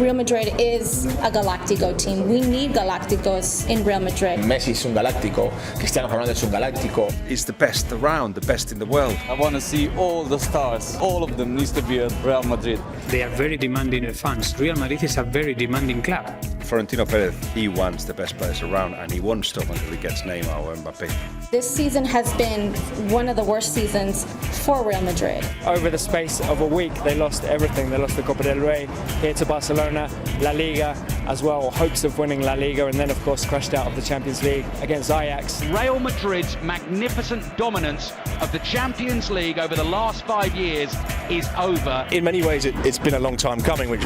Real Madrid is a Galáctico team. We need Galácticos in Real Madrid. Messi es un galáctico, Cristiano Ronaldo es un galáctico. He's the best around, the best in the world. I want to see all the stars, all of them needs to be at Real Madrid. They are very demanding fans. Real Madrid is a very demanding club. Florentino Perez, he wants the best players around and he won't stop until he gets Neymar or Mbappe. This season has been one of the worst seasons for Real Madrid. Over the space of a week, they lost everything. They lost the Copa del Rey, here to Barcelona, La Liga as well, hopes of winning La Liga, and then of course crashed out of the Champions League against Ajax. Real Madrid's magnificent dominance of the Champions League over the last 5 years is over. In many ways it's been a long time coming, which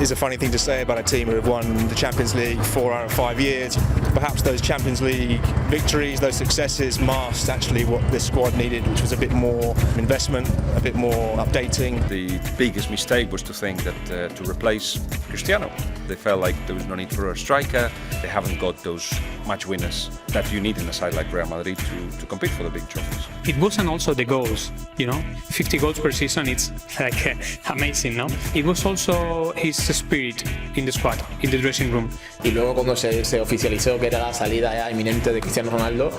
is a funny thing to say about a team who have won the Champions League 4 out of 5 years. Perhaps those Champions League victories, those successes masked actually what this squad needed, which was a bit more investment, a bit more updating. The biggest mistake was to think that to replace Cristiano. They felt like there was no need for a striker. They haven't got those match winners that you need in a side like Real Madrid to compete for the big trophies. It wasn't also the goals, 50 goals per season, it's like amazing, no? It was also his spirit in the squad, in the dressing room. Y luego cuando se oficializó que era la salida ya inminente de Cristiano Ronaldo,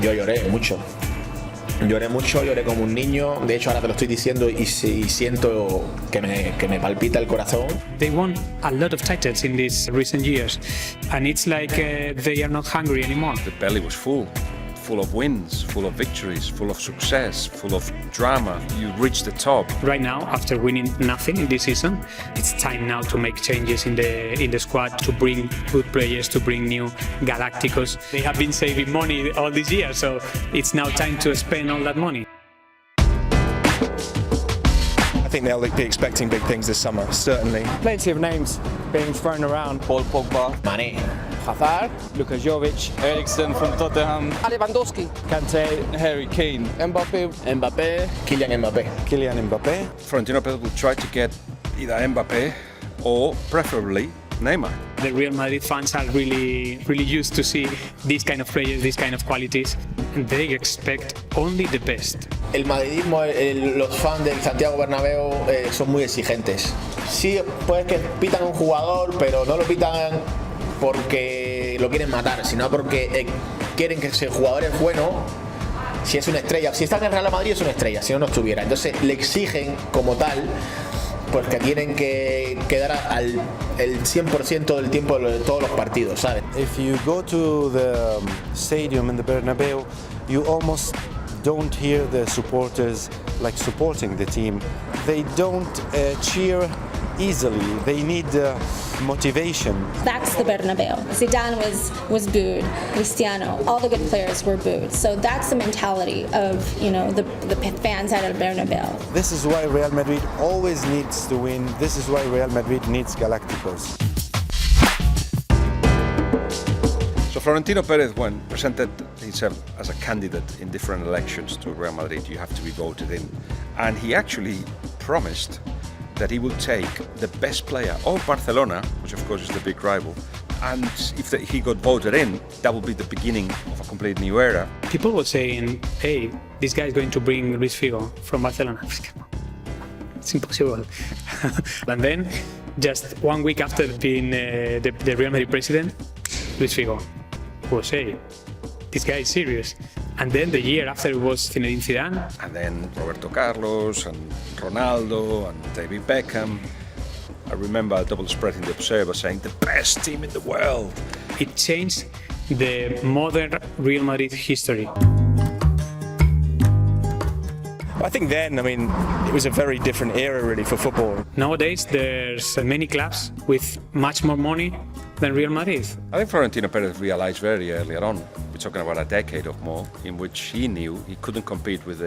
yo lloré mucho. Lloré como un niño. De hecho, ahora te lo estoy diciendo y siento que me palpita el corazón. They won a lot of titles in these recent years, and it's like they are not hungry anymore. The belly was full of wins, full of victories, full of success, full of drama. You reached the top. Right now, after winning nothing in this season, it's time now to make changes in the squad, to bring good players, to bring new Galácticos. They have been saving money all these years, so it's now time to spend all that money. I think they'll be expecting big things this summer, certainly. Plenty of names being thrown around. Paul Pogba, Mané, Hazard, Luka Jovic, Eriksen from Tottenham, Lewandowski, Kante, Harry Kane, Mbappé, Kylian Mbappé. Florentino Perez will try to get either Mbappe or preferably Neymar. The Real Madrid fans are really used to see these kind of players, these kind of qualities, and they expect only the best. El madridismo, los fans del Santiago Bernabéu son muy exigentes. Sí, puede que pitan un jugador, pero no lo pitan porque lo quieren matar, sino porque quieren que ese jugador es bueno. Si es una estrella, si está en el Real Madrid es una estrella, si no, no estuviera. Entonces le exigen como tal, pues que tienen que dar el 100% del tiempo de todos los partidos, ¿sabes? If you go to the stadium in the Bernabeu, you almost don't hear the supporters like supporting the team. They don't cheer easily. They need motivation. That's the Bernabeu. Zidane was booed. Cristiano, all the good players were booed. So that's the mentality of the fans at El Bernabeu. This is why Real Madrid always needs to win. This is why Real Madrid needs Galácticos. So Florentino Perez, when presented himself as a candidate in different elections to Real Madrid, you have to be voted in. And he actually promised that he will take the best player of Barcelona, which of course is the big rival, and if he got voted in, that will be the beginning of a complete new era. People were saying, hey, this guy is going to bring Luis Figo from Barcelona. It's impossible. And then, just 1 week after being the Real Madrid president, Luis Figo was saying, this guy is serious. And then the year after it was Zinedine Zidane. And then Roberto Carlos and Ronaldo and David Beckham. I remember a double spread in the Observer saying the best team in the world. It changed the modern Real Madrid history. I think then, it was a very different era really for football. Nowadays, there's many clubs with much more money than Real Madrid. I think Florentino Perez realized very earlier on, we're talking about a decade or more, in which he knew he couldn't compete with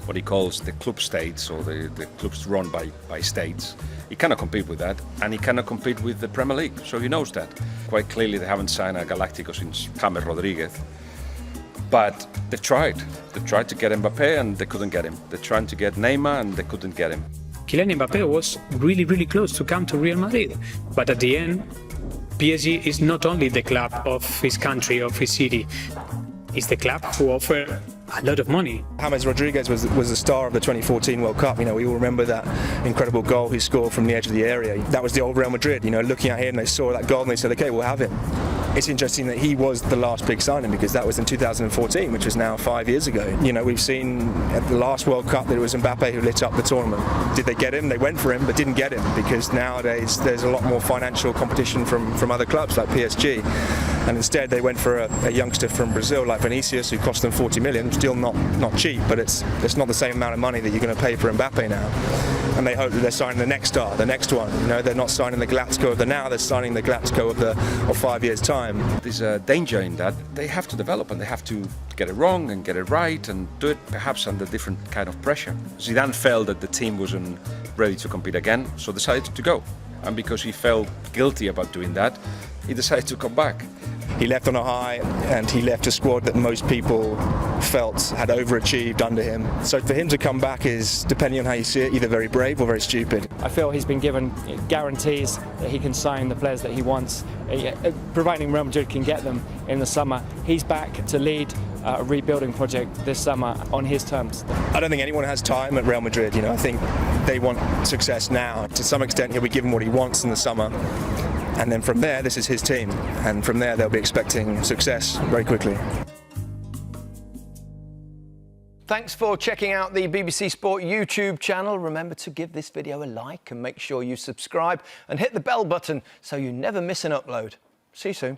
what he calls the club states or the clubs run by states. He cannot compete with that, and he cannot compete with the Premier League, so he knows that. Quite clearly they haven't signed a Galáctico since James Rodriguez. But they've tried. They've tried to get Mbappe and they couldn't get him. They're trying to get Neymar and they couldn't get him. Kylian Mbappe was really close to come to Real Madrid. But at the end, PSG is not only the club of his country, of his city. It's the club who offer a lot of money. James Rodriguez was the star of the 2014 World Cup. You know, we all remember that incredible goal he scored from the edge of the area. That was the old Real Madrid. You know, looking at him, they saw that goal and they said, okay, we'll have it. It's interesting that he was the last big signing because that was in 2014, which was now 5 years ago. You know, we've seen at the last World Cup that it was Mbappe who lit up the tournament. Did they get him? They went for him, but didn't get him because nowadays there's a lot more financial competition from other clubs like PSG. And instead they went for a youngster from Brazil like Vinicius, who cost them 40 million, still not cheap, but it's not the same amount of money that you're going to pay for Mbappe now. And they hope that they're signing the next star, the next one. You know, they're not signing the Galactico of the now, they're signing the Galactico of 5 years' time. There's a danger in that. They have to develop and they have to get it wrong and get it right and do it perhaps under different kind of pressure. Zidane felt that the team wasn't ready to compete again, so decided to go. And because he felt guilty about doing that, he decided to come back. He left on a high and he left a squad that most people felt had overachieved under him. So for him to come back is, depending on how you see it, either very brave or very stupid. I feel he's been given guarantees that he can sign the players that he wants, providing Real Madrid can get them in the summer. He's back to lead a rebuilding project this summer on his terms. I don't think anyone has time at Real Madrid. You know, I think they want success now. To some extent, he'll be given what he wants in the summer. And then from there, this is his team. And from there, they'll be expecting success very quickly. Thanks for checking out the BBC Sport YouTube channel. Remember to give this video a like and make sure you subscribe and hit the bell button so you never miss an upload. See you soon.